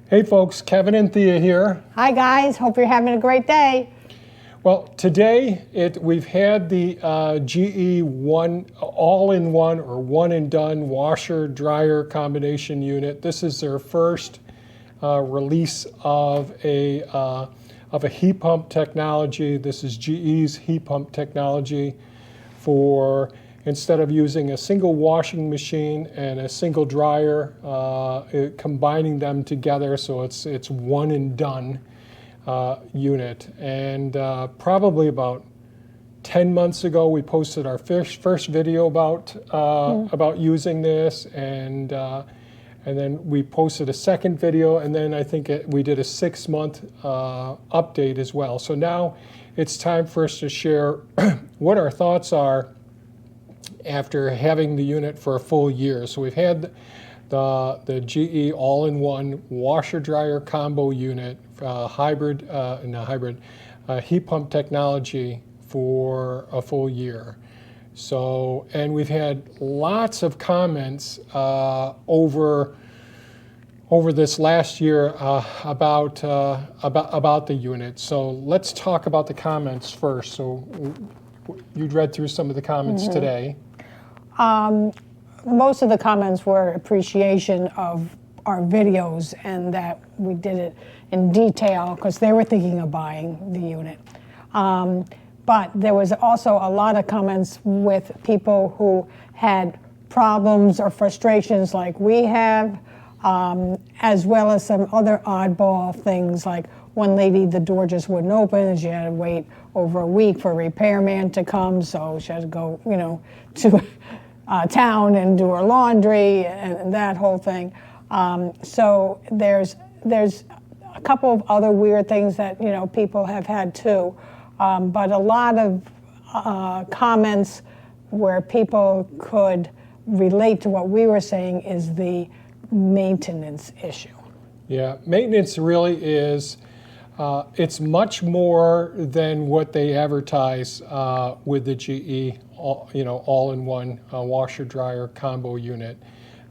Hey folks, Kevin and Thea here. Hi guys, hope you're having a great day. Well, today we've had the GE all-in-one or one-and-done washer-dryer combination unit. This is their first release of a heat pump technology. This is GE's heat pump technology for instead of using a single washing machine and a single dryer, combining them together so it's one and done unit. And probably about 10 months ago, we posted our first video about using this, and then we posted a second video, and then I think we did a 6-month update as well. So now it's time for us to share what our thoughts are after having the unit for a full year. So we've had the GE all-in-one washer-dryer combo unit, heat pump technology for a full year. So, and we've had lots of comments over this last year about the unit. So let's talk about the comments first. So you'd read through some of the comments today. Most of the comments were appreciation of our videos and that we did it in detail because they were thinking of buying the unit. But there was also a lot of comments with people who had problems or frustrations like we have, as well as some other oddball things like one lady, the door just wouldn't open and she had to wait over a week for a repairman to come, so she had to go, to town and do her laundry and that whole thing. So there's a couple of other weird things that people have had too, but a lot of comments where people could relate to what we were saying is the maintenance issue. Yeah, maintenance really is. It's much more than what they advertise with the GE, all-in-one washer-dryer combo unit.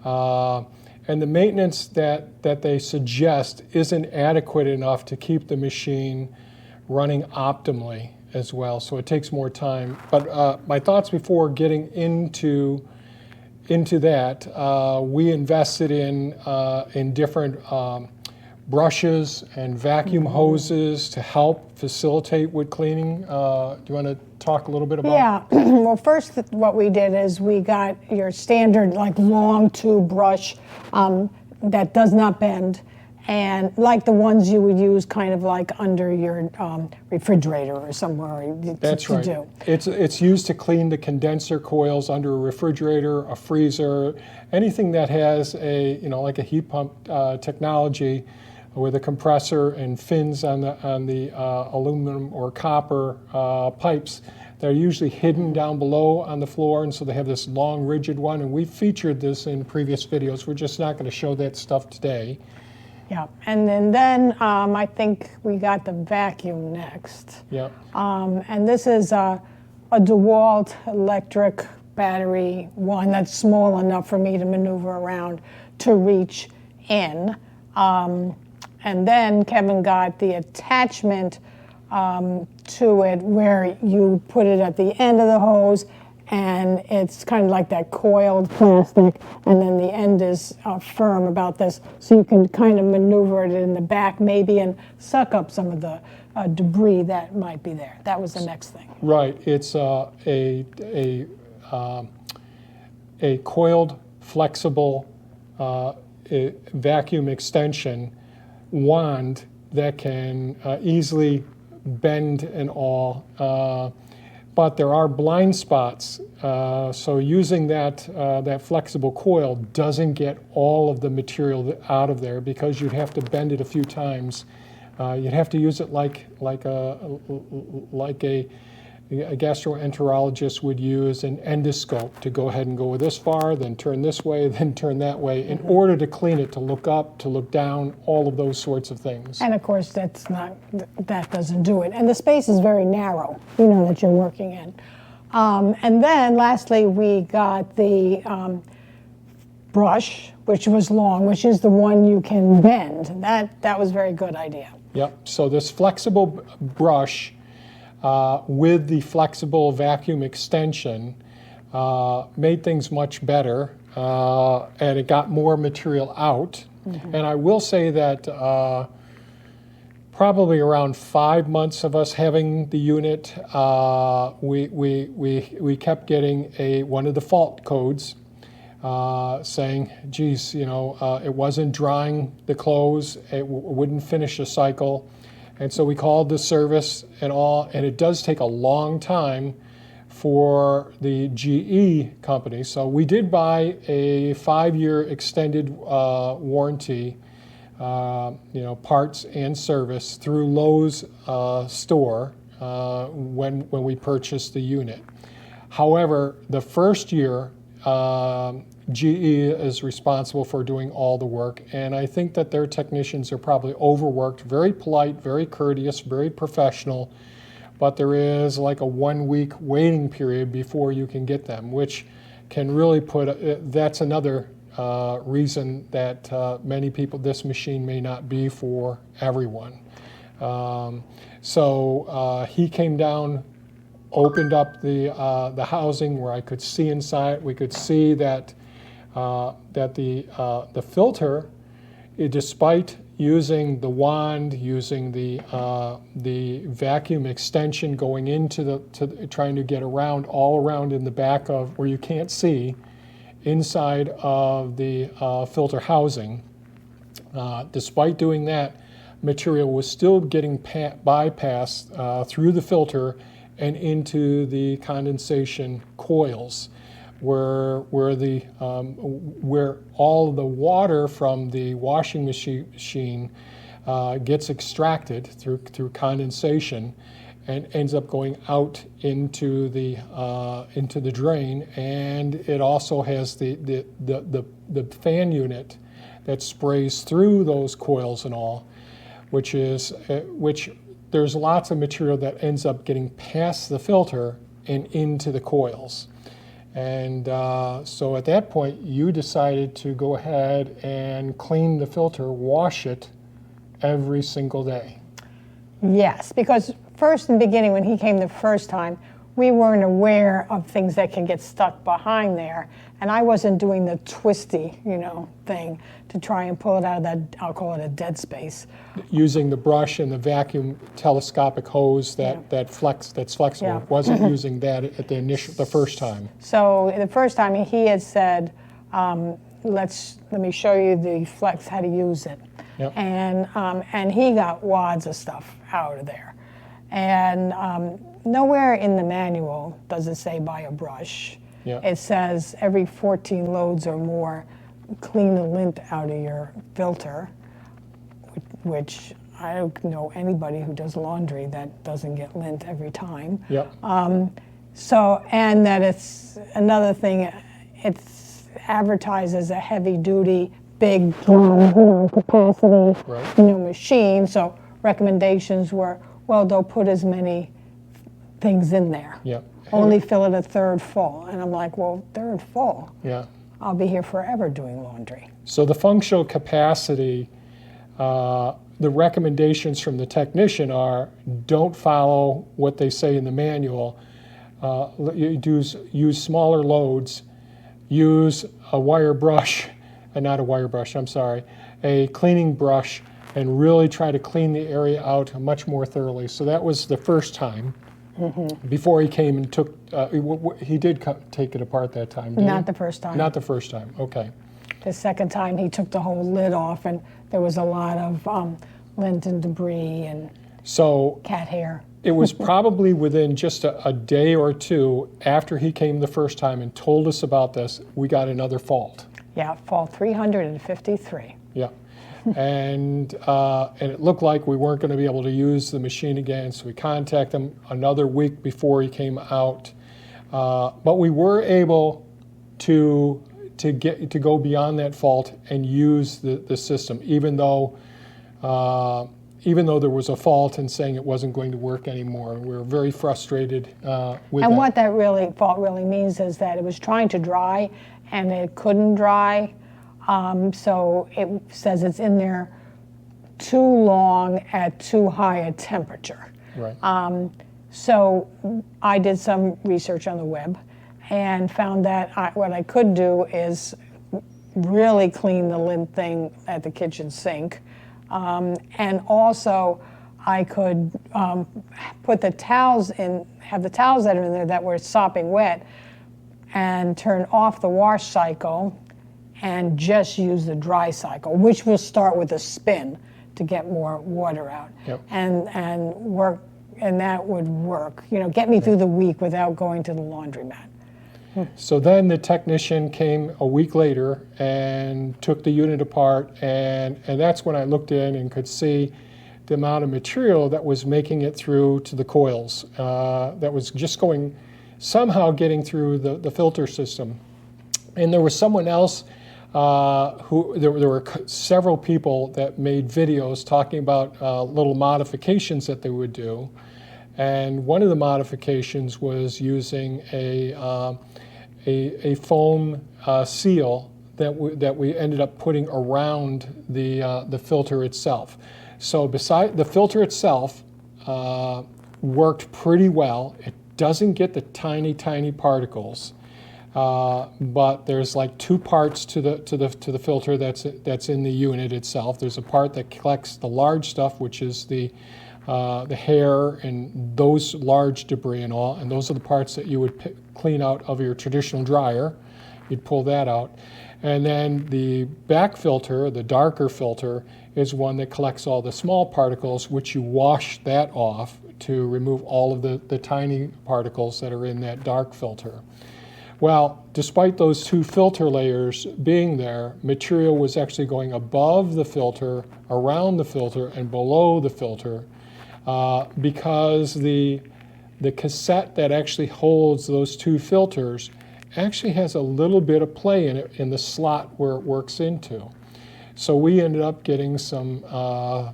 And the maintenance that they suggest isn't adequate enough to keep the machine running optimally as well, so it takes more time. But my thoughts before getting into that, we invested in different brushes and vacuum hoses to help facilitate wood cleaning. Do you want to talk a little bit about? Yeah. Well, first, what we did is we got your standard long tube brush that does not bend, and like the ones you would use kind of like under your refrigerator or somewhere. That's right. Do. It's used to clean the condenser coils under a refrigerator, a freezer, anything that has like a heat pump technology with a compressor and fins on the aluminum or copper pipes. They're usually hidden down below on the floor, and so they have this long, rigid one, and we've featured this in previous videos. We're just not going to show that stuff today. Yeah, and then I think we got the vacuum next. Yeah. And this is a DeWalt electric battery one that's small enough for me to maneuver around to reach in. And then Kevin got the attachment to it where you put it at the end of the hose, and it's kind of like that coiled plastic, and then the end is firm about this, so you can kind of maneuver it in the back maybe and suck up some of the debris that might be there. That was the next thing. Right. It's a coiled, flexible vacuum extension wand that can easily bend and all, but there are blind spots. So using that flexible coil doesn't get all of the material out of there because you'd have to bend it a few times. You'd have to use it like a gastroenterologist would use an endoscope to go ahead and go this far, then turn this way, then turn that way, in order to clean it, to look up, to look down, all of those sorts of things. And of course, that doesn't do it. And the space is very narrow, that you're working in. And then lastly, we got the brush, which was long, which is the one you can bend. That was a very good idea. Yep. So this flexible brush with the flexible vacuum extension made things much better, and it got more material out. And I will say that probably around 5 months of us having the unit, we kept getting one of the fault codes saying, geez, you know, it wasn't drying the clothes, it wouldn't finish a cycle. And so we called the service and all, and it does take a long time for the GE company. So we did buy a 5-year extended warranty, you know, parts and service through Lowe's store when we purchased the unit. However, the first year, GE is responsible for doing all the work, and I think that their technicians are probably overworked, very polite, very courteous, very professional, but there is like a 1-week waiting period before you can get them, which can really that's another reason that many people, this machine may not be for everyone. So he came down, opened up the housing where I could see inside. We could see that the filter, despite using the wand, using the vacuum extension going into trying to get around all around in the back of where you can't see inside of the filter housing, despite doing that, material was still getting bypassed through the filter and into the condensation coils, where all of the water from the washing machine gets extracted through condensation and ends up going out into the drain. And it also has the fan unit that sprays through those coils and all, which there's lots of material that ends up getting past the filter and into the coils. And so at that point, you decided to go ahead and clean the filter, wash it every single day. Yes, because first in the beginning, when he came the first time, we weren't aware of things that can get stuck behind there. And I wasn't doing the twisty, you know, thing to try and pull it out of that, I'll call it a dead space. Using the brush and the vacuum telescopic hose that's flexible. Yeah. Wasn't using that at the first time. So the first time he had said, let me show you the flex, how to use it. Yep. And he got wads of stuff out of there. And nowhere in the manual does it say buy a brush. Yeah. It says every 14 loads or more, clean the lint out of your filter, which I don't know anybody who does laundry that doesn't get lint every time. Yep. So, and that it's another thing, it's advertised as a heavy duty, big capacity, Right. Machine. So recommendations were, well, don't put as many things in there. Yeah. Only fill it a third full. And I'm like, well, third full? Yeah. I'll be here forever doing laundry. So the functional capacity, the recommendations from the technician are don't follow what they say in the manual. Use smaller loads, use a wire brush, not a wire brush, I'm sorry, a cleaning brush, and really try to clean the area out much more thoroughly. So that was the first time. Mm-hmm. Before he came and took, he did take it apart that time, didn't he? Not the first time. Not the first time, okay. The second time he took the whole lid off, and there was a lot of lint and debris and cat hair. It was probably within just a day or two after he came the first time and told us about this, we got another fault. Yeah, fault 353. Yeah. And it looked like we weren't going to be able to use the machine again, so we contacted him another week before he came out. But we were able to go beyond that fault and use the system, even though there was a fault and saying it wasn't going to work anymore. We were very frustrated with that. And what that fault really means is that it was trying to dry and it couldn't dry. So it says it's in there too long at too high a temperature. Right. So I did some research on the web and found that what I could do is really clean the lint thing at the kitchen sink. And also I could put the towels in, have the towels that are in there that were sopping wet, and turn off the wash cycle and just use the dry cycle, which will start with a spin to get more water out. Yep. And work, and that would work. You know, get me through the week without going to the laundromat. So then the technician came a week later and took the unit apart, and that's when I looked in and could see the amount of material that was making it through to the coils, that was just going, somehow getting through the filter system. And there was someone else there were several people that made videos talking about little modifications that they would do. And one of the modifications was using a foam seal that we ended up putting around the filter itself. So beside the filter itself worked pretty well. It doesn't get the tiny particles, but there's like two parts to the filter that's in the unit itself. There's a part that collects the large stuff, which is the hair and those large debris and all, and those are the parts that you would clean out of your traditional dryer. You'd pull that out. And then the back filter, the darker filter, is one that collects all the small particles, which you wash that off to remove all of the tiny particles that are in that dark filter. Well, despite those two filter layers being there, material was actually going above the filter, around the filter, and below the filter, because the cassette that actually holds those two filters actually has a little bit of play in it in the slot where it works into. So we ended up getting some, I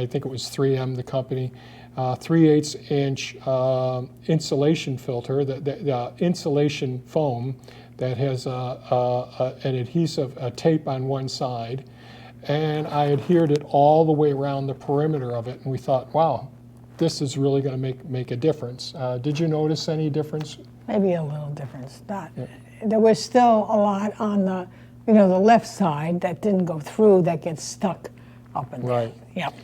think it was 3M, the company, 3/8 inch insulation filter, the insulation foam that has an adhesive, a tape on one side. And I adhered it all the way around the perimeter of it, and we thought, wow, this is really going to make a difference. Did you notice any difference? Maybe a little difference. There was still a lot on the, the left side that didn't go through, that gets stuck up in there. Right. Yep.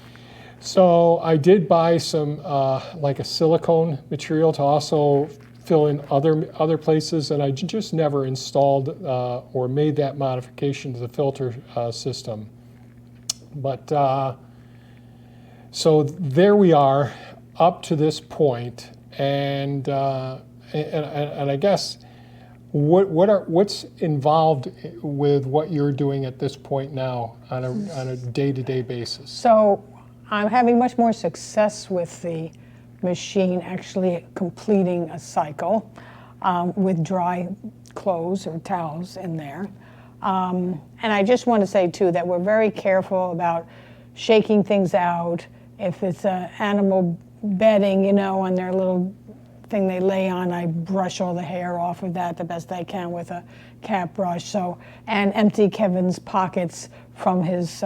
So I did buy some like a silicone material to also fill in other places, and I just never installed or made that modification to the filter system. But so there we are up to this point, and I guess what's involved with what you're doing at this point now on a day-to-day basis? So I'm having much more success with the machine actually completing a cycle with dry clothes or towels in there. And I just want to say too that we're very careful about shaking things out. If it's animal bedding, on their little thing they lay on, I brush all the hair off of that the best I can with a cat brush. So, and empty Kevin's pockets from his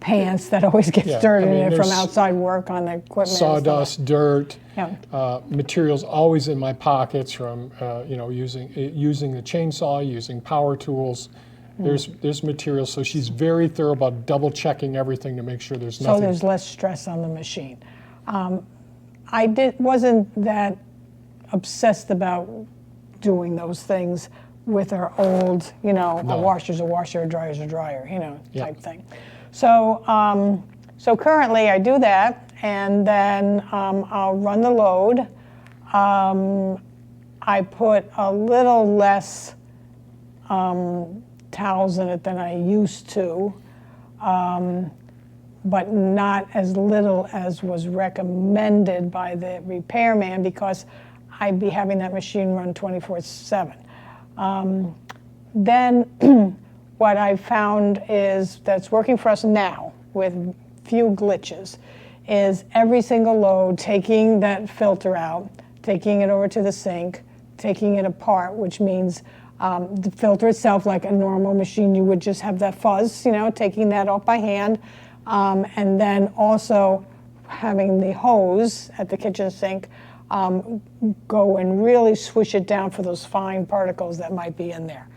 pants that always gets dirt in it from outside work on the equipment. Sawdust, dirt, yeah. Materials always in my pockets from using the chainsaw, using power tools. There's material, so she's very thorough about double checking everything to make sure there's nothing. So there's less stress on the machine. I wasn't that obsessed about doing those things with our old, a washer's a washer, a dryer's a dryer, type thing. So, so currently I do that, and then I'll run the load. I put a little less towels in it than I used to, but not as little as was recommended by the repairman, because I'd be having that machine run 24/7. Then what I found is that's working for us now with few glitches is every single load, taking that filter out, taking it over to the sink, taking it apart, which means The filter itself, like a normal machine, you would just have that fuzz, taking that off by hand. And then also having the hose at the kitchen sink go and really swish it down for those fine particles that might be in there.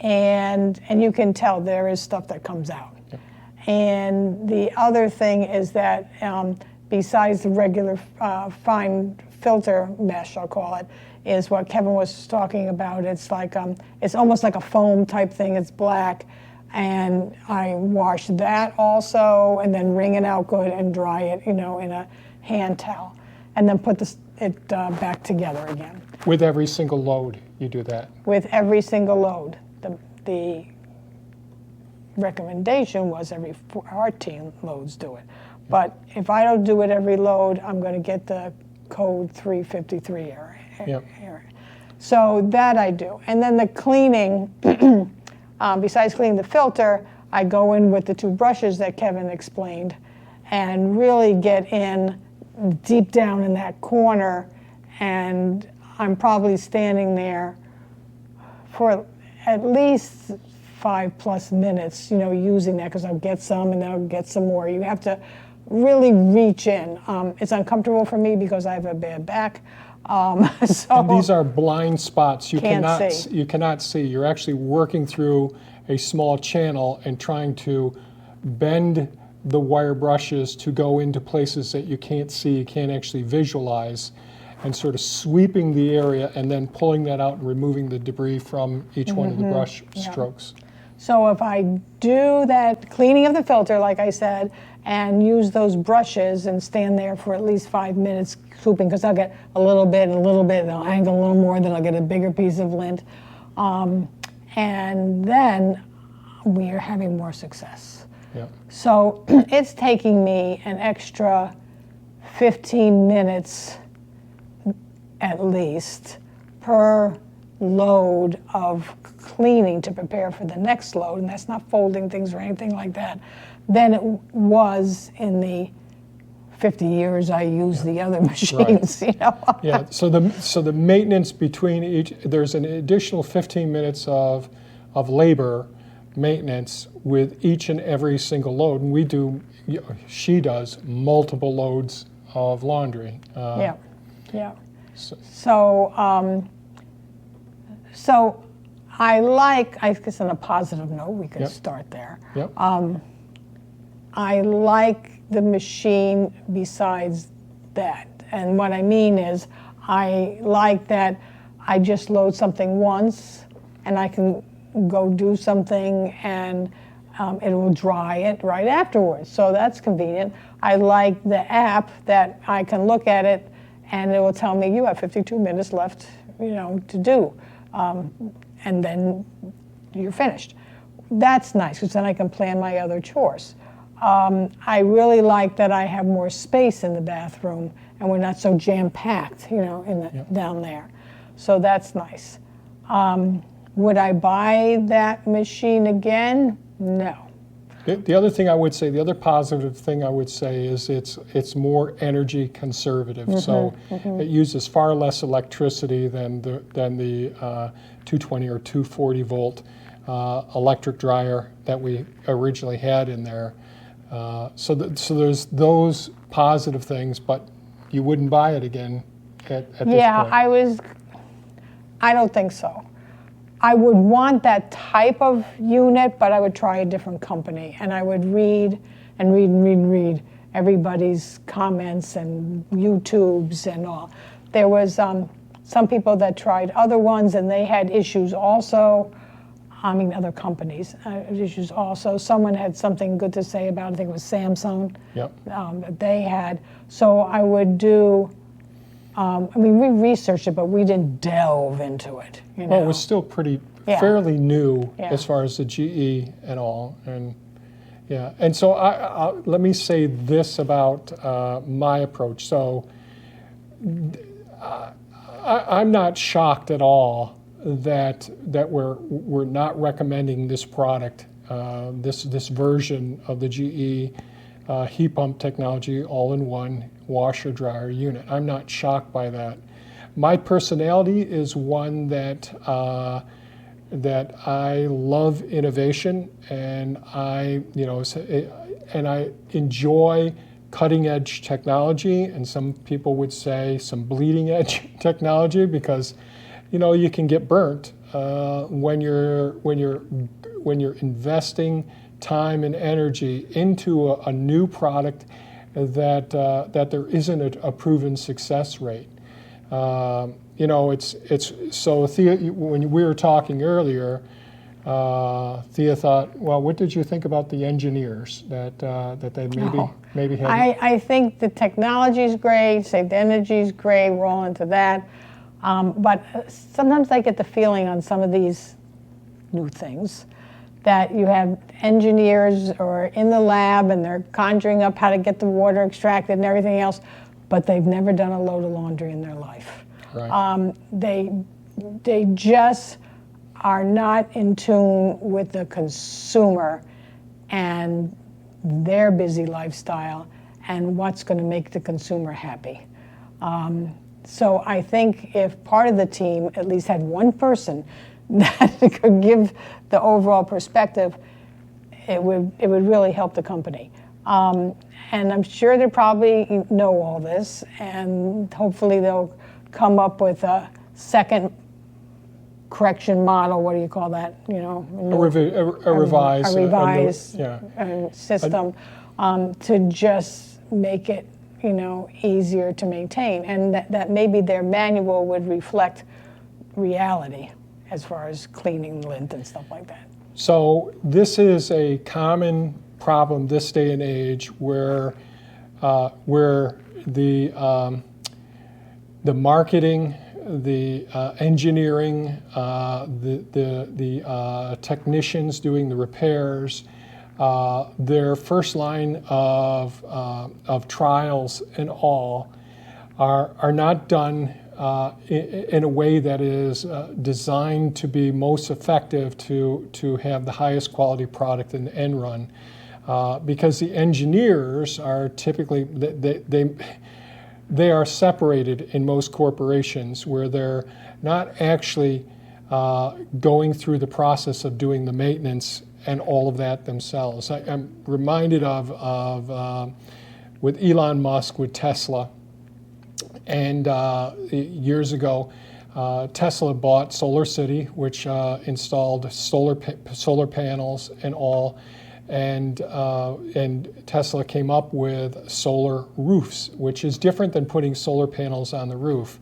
And you can tell there is stuff that comes out. Yeah. And the other thing is that besides the regular fine filter mesh, I'll call it, is what Kevin was talking about. It's like it's almost like a foam type thing. It's black, and I wash that also, and then wring it out good and dry it, in a hand towel, and then put it back together again. With every single load, you do that? With every single load. The recommendation was every 14 loads do it. But if I don't do it every load, I'm going to get the code 353 error. Yep. So that I do. And then the cleaning, besides cleaning the filter, I go in with the 2 brushes that Kevin explained and really get in deep down in that corner, and I'm probably standing there for at least 5+ minutes, using that, because I'll get some and then I'll get some more. You have to really reach in. It's uncomfortable for me because I have a bad back. And these are blind spots. You cannot see. You're actually working through a small channel and trying to bend the wire brushes to go into places that you can't see, you can't actually visualize, and sort of sweeping the area and then pulling that out and removing the debris from each one of the brush strokes. So if I do that cleaning of the filter, like I said, and use those brushes and stand there for at least 5 minutes scooping, because I'll get a little bit and a little bit, and I'll angle a little more, then I'll get a bigger piece of lint. And then we are having more success. Yeah. So it's taking me an extra 15 minutes at least per load of cleaning to prepare for the next load, and that's not folding things or anything like that, than it was in the 50 years I used the other machines. Right. Yeah. So the maintenance between each, there's an additional 15 minutes of labor maintenance with each and every single load, and she does multiple loads of laundry. So I guess on a positive note, we could start there. Yep. I like the machine besides that. And what I mean is, I like that I just load something once and I can go do something and it will dry it right afterwards. So that's convenient. I like the app that I can look at it and it will tell me you have 52 minutes left, to do. And then you're finished. That's nice, because then I can plan my other chores. I really like that I have more space in the bathroom and we're not so jam-packed, down there. So that's nice. Would I buy that machine again? No. The other thing I would say, the other positive thing I would say is it's more energy conservative. So it uses far less electricity than the 220 or 240 volt electric dryer that we originally had in there. So there's those positive things, but you wouldn't buy it again at this point. Yeah, I don't think so. I would want that type of unit, but I would try a different company, and I would read everybody's comments and YouTubes and all. There was some people that tried other ones, and they had issues also. Other companies issues also. Someone had something good to say about, I think it was Samsung, that they had. So I would do. We researched it, but we didn't delve into it. Well, it was still fairly new as far as the GE and all, and and so let me say this about my approach. So I'm not shocked at all that we're not recommending this product, this version of the GE heat pump technology all-in-one washer dryer unit. I'm not shocked by that. My personality is one that that I love innovation, and I enjoy cutting edge technology, and some people would say some bleeding edge technology, because you can get burnt when you're investing time and energy into a new product that there isn't a proven success rate. It's so Thea, when we were talking earlier, Thea thought, well, what did you think about the engineers that they maybe had? I think the technology is great, saved energy is great, we're all into that. But sometimes I get the feeling on some of these new things that you have engineers or in the lab and they're conjuring up how to get the water extracted and everything else, but they've never done a load of laundry in their life. Right. They just are not in tune with the consumer and their busy lifestyle and what's going to make the consumer happy. So I think if part of the team at least had one person that could give the overall perspective, it would really help the company. And I'm sure they probably know all this, and hopefully they'll come up with a second correction model. What do you call that? A revised system to just make it easier to maintain, and that maybe their manual would reflect reality as far as cleaning lint and stuff like that. So this is a common problem this day and age, where the marketing, the engineering, the technicians doing the repairs, their first line of trials and all are not done in a way that is designed to be most effective to have the highest quality product in the end run, because the engineers are typically they are separated in most corporations, where they're not actually going through the process of doing the maintenance and all of that themselves. I'm reminded of with Elon Musk with Tesla. And years ago, Tesla bought Solar City, which installed solar panels and all, and Tesla came up with solar roofs, which is different than putting solar panels on the roof.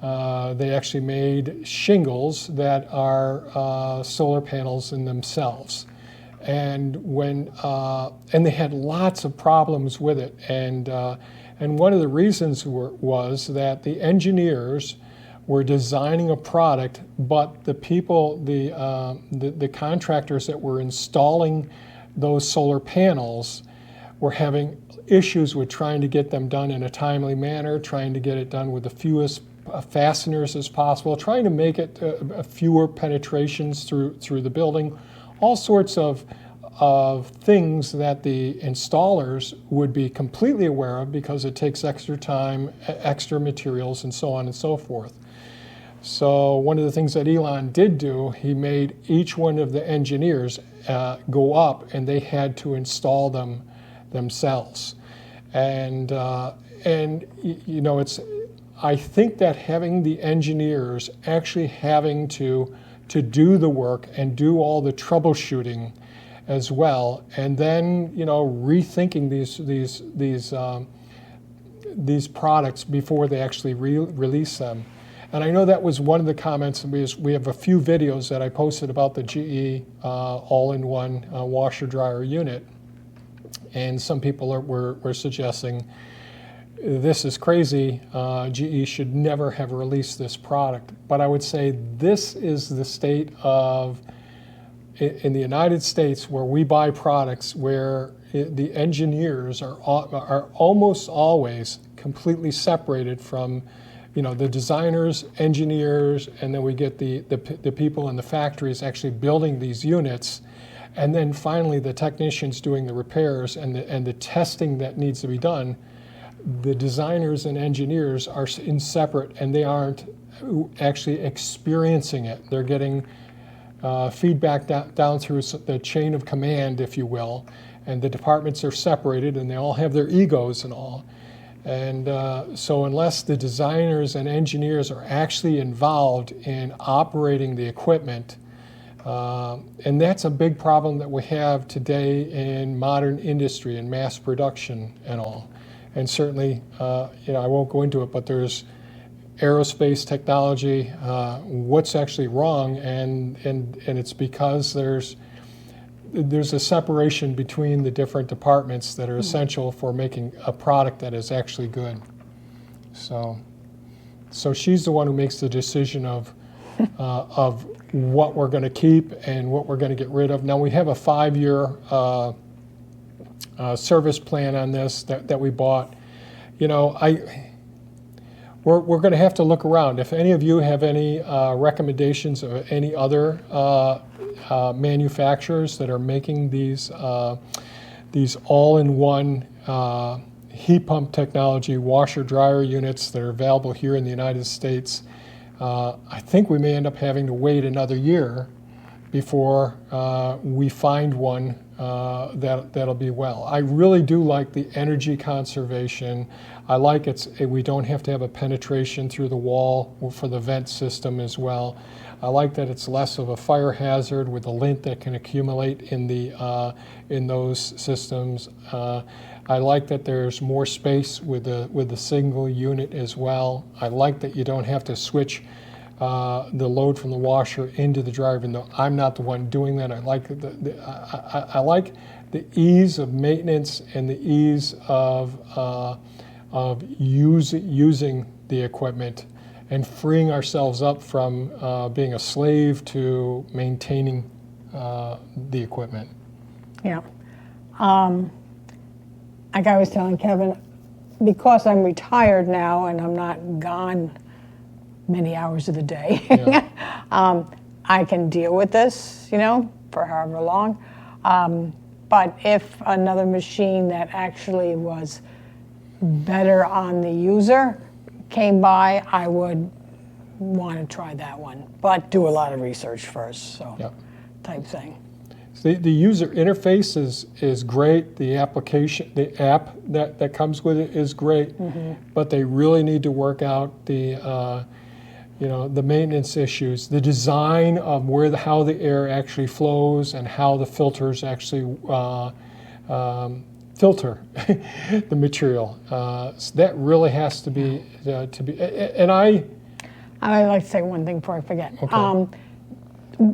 They actually made shingles that are solar panels in themselves, and and they had lots of problems with it, and one of the reasons was that the engineers were designing a product, but the people, the contractors that were installing those solar panels were having issues with trying to get them done in a timely manner, trying to get it done with the fewest fasteners as possible, trying to make it fewer penetrations through the building, all sorts of things that the installers would be completely aware of, because it takes extra time, extra materials, and so on and so forth. So one of the things that Elon did do, he made each one of the engineers go up, and they had to install them themselves. And it's, I think that having the engineers actually having to do the work and do all the troubleshooting as well, and then rethinking these products before they actually release them. And I know that was one of the comments. We have a few videos that I posted about the GE all-in-one washer dryer unit, and some people were suggesting this is crazy. GE should never have released this product. But I would say this is the state of in the United States, where we buy products, where the engineers are almost always completely separated from, the designers, engineers, and then we get the people in the factories actually building these units, and then finally the technicians doing the repairs and the testing that needs to be done. The designers and engineers are separate, and they aren't actually experiencing it. They're getting feedback down through the chain of command, if you will, and the departments are separated and they all have their egos and all. And so unless the designers and engineers are actually involved in operating the equipment, and that's a big problem that we have today in modern industry and mass production and all. And certainly, you know, I won't go into it, but there's aerospace technology, what's actually wrong, and it's because there's a separation between the different departments that are essential for making a product that is actually good. So she's the one who makes the decision of what we're going to keep and what we're going to get rid of. Now we have a 5-year service plan on this that we bought. You know, we're going to have to look around. If any of you have any recommendations of any other manufacturers that are making these all-in-one heat pump technology washer dryer units that are available here in the United States, I think we may end up having to wait another year before we find one that'll be well. I really do like the energy conservation. I like we don't have to have a penetration through the wall for the vent system as well. I like that it's less of a fire hazard with the lint that can accumulate in those systems. I like that there's more space with the single unit as well. I like that you don't have to switch the load from the washer into the dryer, even though I'm not the one doing that. I like I like the ease of maintenance and the ease of using the equipment and freeing ourselves up from being a slave to maintaining the equipment. Yeah. Like I was telling Kevin, because I'm retired now and I'm not gone many hours of the day, Yeah. I can deal with this, you know, for however long. But if another machine that actually was better on the user came by, I would want to try that one, but do a lot of research first, so Yep. type thing. The user interface is great. The application, the app that comes with it is great, but they really need to work out the the maintenance issues, the design of how the air actually flows and how the filters actually filter the material. So that really has to be and I I'd like to say one thing before I forget. Okay.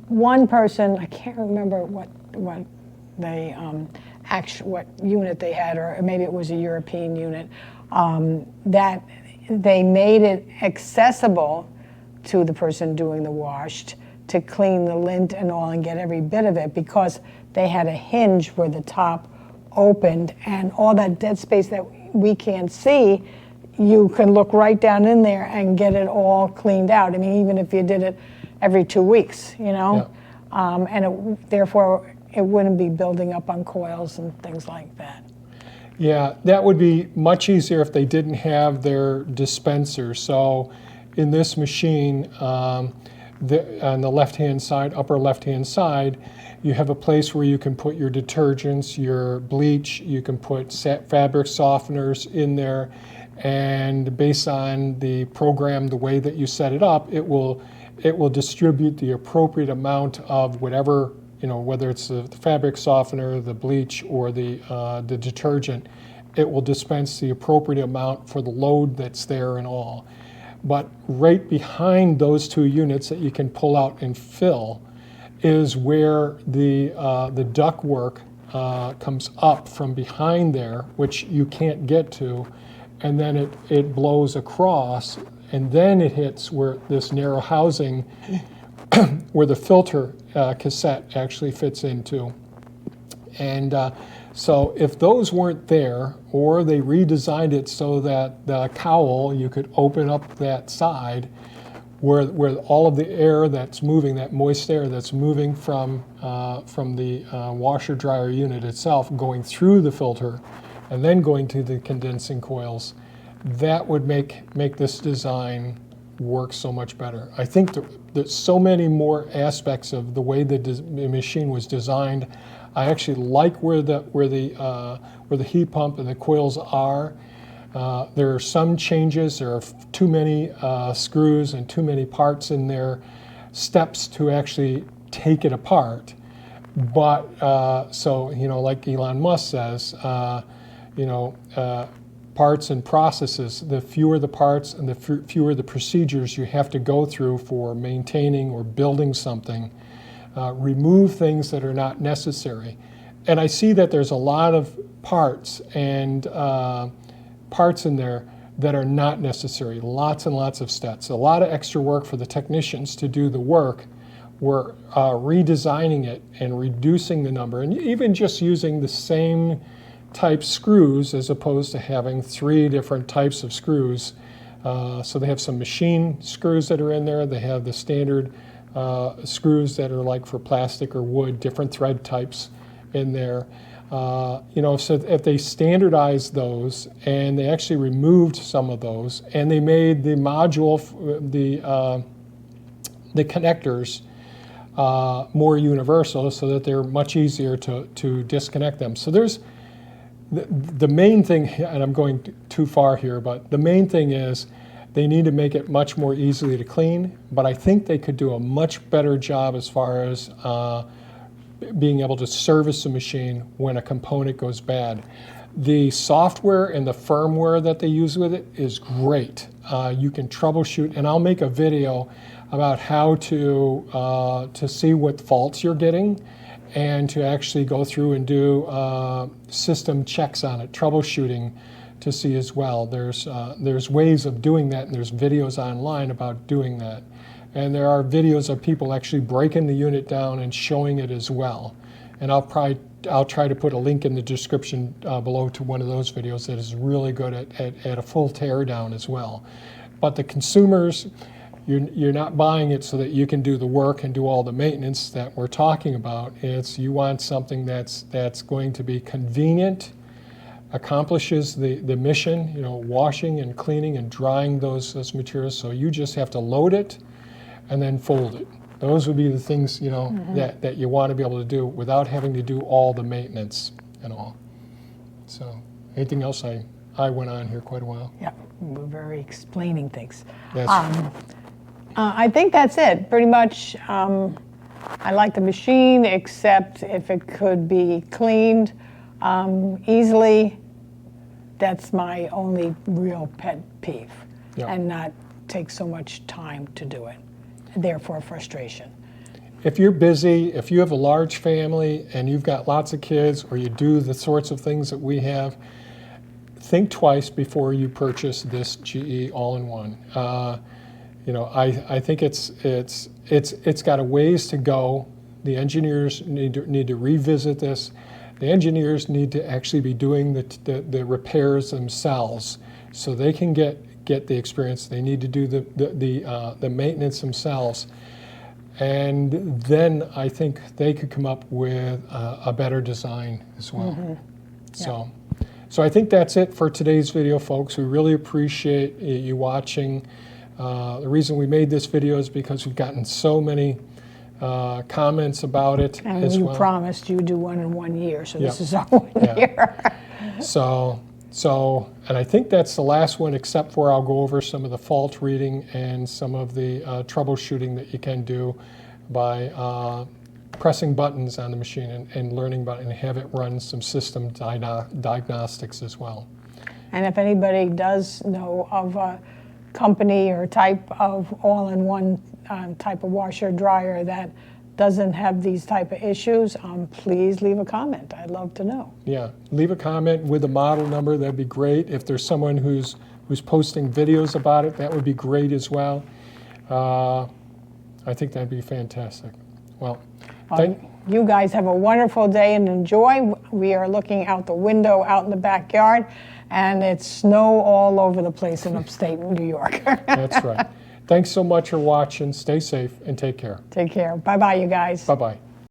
One person, I can't remember what they what unit they had, or maybe it was a European unit, that they made it accessible to the person doing the wash to clean the lint and all and get every bit of it, because they had a hinge where the top opened, and all that dead space that we can't see, you can look right down in there and get it all cleaned out. I mean, even if you did it every 2 weeks, you know, and therefore it wouldn't be building up on coils and things like that. Yeah, that would be much easier if they didn't have their dispenser. So in this machine, on the left-hand side, upper left-hand side, you have a place where you can put your detergents, your bleach, you can put fabric softeners in there, and based on the program, the way that you set it up, it will distribute the appropriate amount of whatever, whether it's the fabric softener, the bleach, or the detergent. It will dispense the appropriate amount for the load that's there and all. But right behind those two units that you can pull out and fill is where the ductwork comes up from behind there, which you can't get to, and then it blows across, and then it hits where this narrow housing where the filter cassette actually fits into. And so if those weren't there, or they redesigned it so that the cowl, you could open up that side where all of the air that's moving, that moist air that's moving from the washer dryer unit itself, going through the filter and then going to the condensing coils, that would make this design works so much better. I think there's so many more aspects of the way the machine was designed. I actually like where the heat pump and the coils are. There are some changes. There are too many screws and too many parts in there, steps to actually take it apart. But so, you know, like Elon Musk says, you know, parts and processes, the fewer the parts and the fewer the procedures you have to go through for maintaining or building something, remove things that are not necessary. And I see that there's a lot of parts and parts in there that are not necessary, lots and lots of steps, a lot of extra work for the technicians to do the work. We're redesigning it and reducing the number, and even just using the same type screws as opposed to having 3 different types of screws. So they have some machine screws that are in there. They have the standard screws that are like for plastic or wood, different thread types in there. You know, so if they standardized those and they actually removed some of those and they made the module, the connectors more universal so that they're much easier to disconnect them. So there's the main thing, and I'm going too far here, but the main thing is they need to make it much more easily to clean, but I think they could do a much better job as far as being able to service the machine when a component goes bad. The software and the firmware that they use with it is great. You can troubleshoot, and I'll make a video about how to see what faults you're getting and to actually go through and do system checks on it, troubleshooting to see as well. There's ways of doing that, and there's videos online about doing that. And there are videos of people actually breaking the unit down and showing it as well. And I'll try to put a link in the description below to one of those videos that is really good at a full tear down as well. But the consumers, you're not buying it so that you can do the work and do all the maintenance that we're talking about. It's you want something that's going to be convenient, accomplishes the mission, you know, washing and cleaning and drying those materials. So you just have to load it and then fold it. Those would be the things, you know, that you want to be able to do without having to do all the maintenance and all. So anything else? I went on here quite a while. Yeah, we're very explaining things. That's I think that's it. Pretty much, I like the machine, except if it could be cleaned easily. That's my only real pet peeve, and not take so much time to do it. Therefore, frustration. If you're busy, if you have a large family and you've got lots of kids, or you do the sorts of things that we have, think twice before you purchase this GE all-in-one. You know, I think it's got a ways to go. The engineers need to revisit this. The engineers need to actually be doing the repairs themselves, so they can get the experience. They need to do the maintenance themselves, and then I think they could come up with a better design as well. So I think that's it for today's video, folks. We really appreciate you watching. The reason we made this video is because we've gotten so many comments about it and as you well. promised you do one in 1 year, so this is our 1 year. So, and I think that's the last one, except for I'll go over some of the fault reading and some of the troubleshooting that you can do by pressing buttons on the machine and learning about it, and have it run some system diagnostics as well. And if anybody does know of a company or type of all-in-one type of washer dryer that doesn't have these type of issues, please leave a comment. I'd love to know. Yeah, leave a comment with a model number. That'd be great. If there's someone who's posting videos about it, that would be great as well. I think that'd be fantastic. Well, you guys have a wonderful day and enjoy. We are looking out the window out in the backyard, and it's snow all over the place in upstate New York. That's right. Thanks so much for watching. Stay safe and take care. Take care. Bye-bye, you guys. Bye-bye.